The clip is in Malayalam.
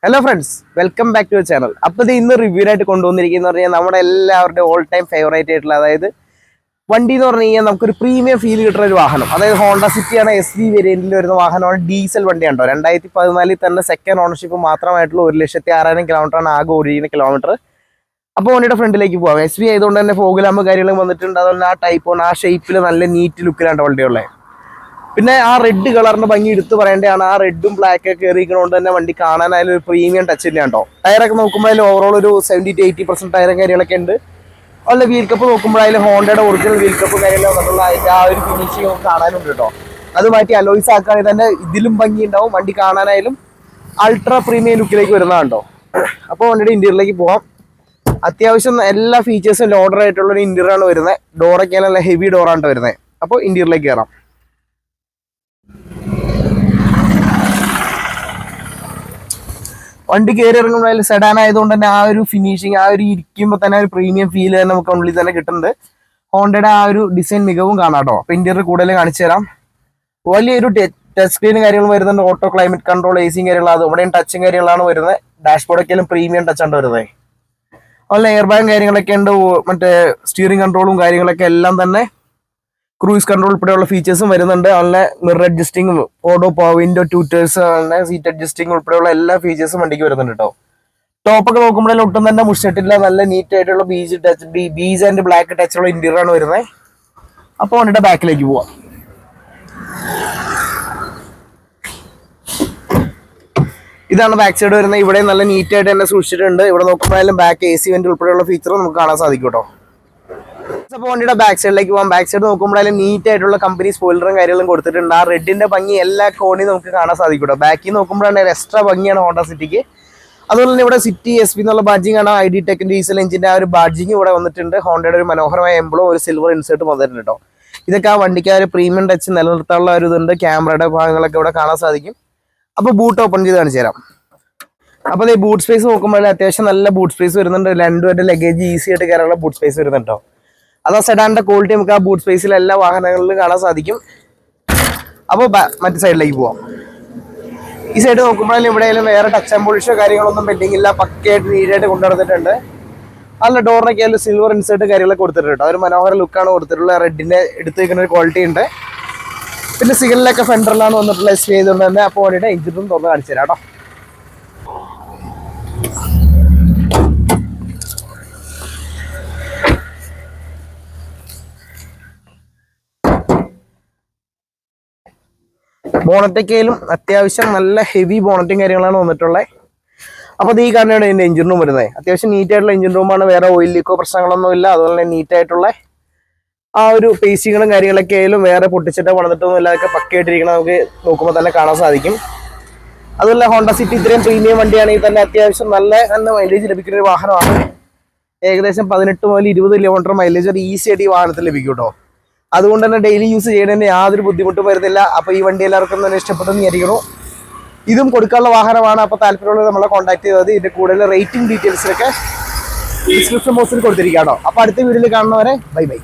Hello friends, welcome back to our channel. അപ്പോൾ ഇന്ന് റിവ്യൂ ആയിട്ട് കൊണ്ടുവന്നിരിക്കുന്നത് പറഞ്ഞാൽ നമ്മുടെ എല്ലാവരുടെയും ഓൾ ടൈം ഫേവറേറ്റ് ആയിട്ടുള്ള അതായത് വണ്ടി എന്ന് പറഞ്ഞു കഴിഞ്ഞാൽ നമുക്കൊരു പ്രീമിയം ഫീൽ കിട്ടുന്ന ഒരു വാഹനം. അതായത് ഹോണ്ട സിറ്റിയാണ് SV വേരിയന്റിൽ വരുന്ന വാഹനമാണ്. ഡീസൽ വണ്ടിയാണോ. 2014 തന്നെ സെക്കൻഡ് ഓണർഷിപ്പ് മാത്രമായിട്ടുള്ള 1,06,000 കിലോമീറ്ററാണ് ആകെ ഓടിക്കുന്ന കിലോമീറ്റർ. അപ്പോൾ വണ്ടിയുടെ ഫ്രണ്ടിലേക്ക് പോകാം. SV ആയതുകൊണ്ട് തന്നെ ഫോഗ് ലാമ്പ് കാര്യങ്ങളും വന്നിട്ടുണ്ട്. അതുപോലെ ആ ടൈപ്പ് ആ ഷേപ്പിൽ നല്ല നീറ്റ് ലുക്കിലാണ് വണ്ടിയുള്ളത്. പിന്നെ ആ റെഡ് കളറിന്റെ ഭംഗി എടുത്ത് പറയേണ്ടതാണ്. ആ റെഡും ബ്ലാക്ക് ഒക്കെ കയറിയിരിക്കുന്നതുകൊണ്ട് തന്നെ വണ്ടി കാണാനായാലും ഒരു പ്രീമിയം ടച്ച് തന്നെയാണ് കേട്ടോ. ടയറൊക്കെ നോക്കുമ്പോൾ ഓവറോൾ ഒരു 70 to 80% ടയറും കാര്യങ്ങളൊക്കെ ഉണ്ട്. അതുപോലെ വീൽ കപ്പ് നോക്കുമ്പോഴായാലും ഹോണ്ടയുടെ ഒറിജിനൽ വീൽ കപ്പ് കാര്യങ്ങളൊക്കെ വന്നുള്ള അതിൻ്റെ ആ ഒരു ഫിനിഷിംഗ് നമുക്ക് കാണാനുണ്ട് കേട്ടോ. അത് മാറ്റി അലോയ്സ് ആക്കുകയാണെങ്കിൽ തന്നെ ഇതിലും ഭംഗി ഉണ്ടാവും. വണ്ടി കാണാനായാലും അൾട്രാ പ്രീമിയം ലുക്കിലേക്ക് വരുന്നതാണ്ടോ. അപ്പോൾ വണ്ടിയുടെ ഇന്റീരിയറിലേക്ക് പോവാം. അത്യാവശ്യം എല്ലാ ഫീച്ചേഴ്സും ലോഡർ ആയിട്ടുള്ള ഒരു ഇന്റീരിയറാണ് വരുന്നത്. ഡോറൊക്കെ നല്ല ഹെവി ഡോറാണ് വരുന്നത്. അപ്പോൾ ഇന്റീരിയറിലേക്ക് കയറാം. വണ്ടി കയറി ഇറങ്ങുമ്പോൾ സെഡാൻ ആയതുകൊണ്ട് തന്നെ ആ ഒരു ഫിനിഷിങ്, ആ ഒരു ഇരിക്കുമ്പോൾ തന്നെ ഒരു പ്രീമിയം ഫീൽ തന്നെ നമുക്ക് ഉള്ളിൽ തന്നെ കിട്ടുന്നുണ്ട്. ഹോണ്ടയുടെ ആ ഒരു ഡിസൈൻ മികവും കാണാം കേട്ടോ. അപ്പോൾ ഇന്റീരിയർ കൂടുതൽ കാണിച്ചു തരാം. വലിയൊരു ടച്ച് സ്ക്രീനും കാര്യങ്ങളും വരുന്നുണ്ട്. ഓട്ടോ ക്ലൈമറ്റ് കൺട്രോൾ, AC കാര്യങ്ങൾ, അത് ഇവിടെയും ടച്ചും കാര്യങ്ങളാണ് വരുന്നത്. ഡാഷ്ബോർഡൊക്കെയും പ്രീമിയം ടച്ച് ആണ് വരുന്നത്. അതുപോലെ എയർ ബാഗ് കാര്യങ്ങളൊക്കെ ഉണ്ട്. മറ്റേ സ്റ്റിയറിംഗ് കൺട്രോളും കാര്യങ്ങളൊക്കെ എല്ലാം തന്നെ ക്രൂയിസ് കൺട്രോൾ ഉൾപ്പെടെയുള്ള ഫീച്ചേഴ്സും വരുന്നുണ്ട്. അതുപോലെ മിറർ അഡ്ജസ്റ്റിംഗ്, ഓഡോ വിൻഡോ ട്യൂട്ടേഴ്സ്, അതുപോലെ സീറ്റ് അഡ്ജസ്റ്റിംഗ് ഉൾപ്പെടെയുള്ള എല്ലാ ഫീച്ചേഴ്സും വണ്ടിക്ക് വരുന്നുണ്ട് കേട്ടോ. ടോപ്പൊക്കെ നോക്കുമ്പോഴേ ഒട്ടും തന്നെ മുഷിട്ടില്ല. നല്ല നീറ്റ് ആയിട്ടുള്ള ബീജ് ആൻഡ് ബ്ലാക്ക് ടച്ചുള്ള ഇന്റീരിയർ ആണ് വരുന്നത്. അപ്പോൾ വണ്ടിയുടെ ബാക്കിലേക്ക് പോവാം. ഇതാണ് ബാക്ക് സൈഡ് വരുന്നത്. ഇവിടെ നല്ല നീറ്റ് ആയിട്ട് തന്നെ സൂക്ഷിച്ചിട്ടുണ്ട്. ഇവിടെ നോക്കുമ്പോഴായാലും ബാക്ക് AC വെന്റ് ഉൾപ്പെടെയുള്ള ഫീച്ചറും നമുക്ക് കാണാൻ സാധിക്കും കേട്ടോ. അപ്പോൾ വണ്ടിയുടെ ബാക്ക് സൈഡിലേക്ക് പോകാം. ബാക്ക് സൈഡ് നോക്കുമ്പോഴായാലും നീറ്റ് ആയിട്ടുള്ള കമ്പനി സ്പോയിലറും കാര്യങ്ങളും കൊടുത്തിട്ടുണ്ട്. ആ റെഡിന്റെ ഭംഗി എല്ലാ കോണിയും നമുക്ക് കാണാൻ സാധിക്കും കേട്ടോ. ബാക്കിൽ നോക്കുമ്പോഴാണ് എക്സ്ട്രാ ഭംഗിയാണ് ഹോണ്ട സിറ്റിക്ക്. അതുപോലെ തന്നെ ഇവിടെ സിറ്റി SP എന്നുള്ള ബാഡ്ജിങ് ആണ്. ID Tech ഡീസൽ എഞ്ചിന്റെ ആ ഒരു ബാഡ്ജിങ് ഇവിടെ വന്നിട്ടുണ്ട്. ഹോണ്ടയുടെ ഒരു മനോഹരമായ എംബ്ലോ, ഒരു സിൽവർ ഇൻസേർട്ട് വന്നിട്ടുണ്ട് കേട്ടോ. ഇതൊക്കെ ആ വണ്ടിക്ക് ആ ഒരു പ്രീമിയം ടച്ച് നിലനിർത്താനുള്ള ഒരു ഇതുണ്ട്. ക്യാമറയുടെ ഭാഗങ്ങളൊക്കെ ഇവിടെ കാണാൻ സാധിക്കും. അപ്പോൾ ബൂട്ട് ഓപ്പൺ ചെയ്ത് കാണിച്ചു തരാം. അപ്പോൾ ഈ ബൂട്ട് സ്പേസ് നോക്കുമ്പോൾ അത്യാവശ്യം നല്ല ബൂട്ട് സ്പേസ് വരുന്നുണ്ട്. രണ്ടുപേരുടെ ലഗേജ് ഈസി ആയിട്ട് കയറാനുള്ള ബൂട്ട് സ്പേസ് വരുന്നുണ്ടോ. അതാ സെഡാന്റെ ക്വാളിറ്റി നമുക്ക് ആ ബൂട്ട് സ്പേസിൽ എല്ലാ വാഹനങ്ങളിലും കാണാൻ സാധിക്കും. അപ്പോൾ മറ്റു സൈഡിലേക്ക് പോവാം. ഈ സൈഡ് നോക്കുമ്പോഴാലും ഇവിടെയായാലും വേറെ ടച്ച് ആൻഡ് പോളിഷോ കാര്യങ്ങളൊന്നും പെൻഡിങ് ഇല്ല. പക്കയായിട്ട് നീറ്റായിട്ട് കൊണ്ടുനടന്നിട്ടുണ്ട്. നല്ല ഡോറിനൊക്കെ ആയാലും സിൽവർ ഇൻസേർട്ട് കാര്യങ്ങളൊക്കെ കൊടുത്തിട്ടുണ്ട്. ഒരു മനോഹര ലുക്കാണ് കൊടുത്തിട്ടുള്ളത്. റെഡിന്റെ എടുത്ത് വയ്ക്കുന്ന ഒരു ക്വാളിറ്റി ഉണ്ട്. പിന്നെ സിഗ്നലൊക്കെ ഫെൻഡറിലാണ് വന്നിട്ടുള്ള SV ചെയ്തുകൊണ്ട് തന്നെ. അപ്പോൾ വേണ്ടിയിട്ട് എഞ്ചിനും തുറന്ന് കാണിച്ചു തരാം കേട്ടോ. ബോണറ്റൊക്കെയിലും അത്യാവശ്യം നല്ല ഹെവി ബോണറ്റും കാര്യങ്ങളാണ് വന്നിട്ടുള്ളത്. അപ്പോൾ അത് ഈ കാരണമാണ് ഇതിൻ്റെ എഞ്ചിൻ റൂം വരുന്നത്. അത്യാവശ്യം നീറ്റായിട്ടുള്ള എഞ്ചിൻ റൂമാണ്. വേറെ ഓയിൽ ലീക്കോ പ്രശ്നങ്ങളൊന്നും ഇല്ല. അതുപോലെ തന്നെ നീറ്റായിട്ടുള്ള ആ ഒരു പേസിങ്ങളും കാര്യങ്ങളൊക്കെ ആയാലും വേറെ പൊട്ടിച്ചിട്ട് പണിതിട്ടൊന്നും ഇല്ലാതൊക്കെ പക്കയായിട്ടിരിക്കണം. നമുക്ക് നോക്കുമ്പോൾ തന്നെ കാണാൻ സാധിക്കും. അതുപോലെ ഹോണ്ട സിറ്റി ഇത്രയും പ്രീമിയം വണ്ടിയാണെങ്കിൽ തന്നെ അത്യാവശ്യം നല്ല മൈലേജ് ലഭിക്കുന്ന ഒരു വാഹനമാണ്. ഏകദേശം 18 മുതൽ 20 കിലോമീറ്റർ മൈലേജ് ഒരു ഈസി ആയിട്ട് ഈ വാഹനത്തിൽ ലഭിക്കും കേട്ടോ. അതുകൊണ്ട് തന്നെ ഡെയിലി യൂസ് ചെയ്യുന്നതിന് യാതൊരു ബുദ്ധിമുട്ടും വരുന്നില്ല. അപ്പോൾ ഈ വണ്ടി എല്ലാവർക്കും തന്നെ ഇഷ്ടപ്പെട്ടെന്ന് വിചാരിക്കുന്നു. ഇതും കൊടുക്കാനുള്ള വാഹനമാണ്. അപ്പോൾ താല്പര്യമുള്ളത് നമ്മളെ കോൺടാക്ട് ചെയ്തത്. ഇതിന്റെ കൂടുതൽ റേറ്റിംഗ് ഡീറ്റെയിൽസിലൊക്കെ ഡിസ്ക്രിപ്ഷൻ ബോക്സിൽ കൊടുത്തിരിക്കാം കേട്ടോ. അപ്പോൾ അടുത്ത വീഡിയോയിൽ കാണുന്നവരെ ബൈ ബൈ.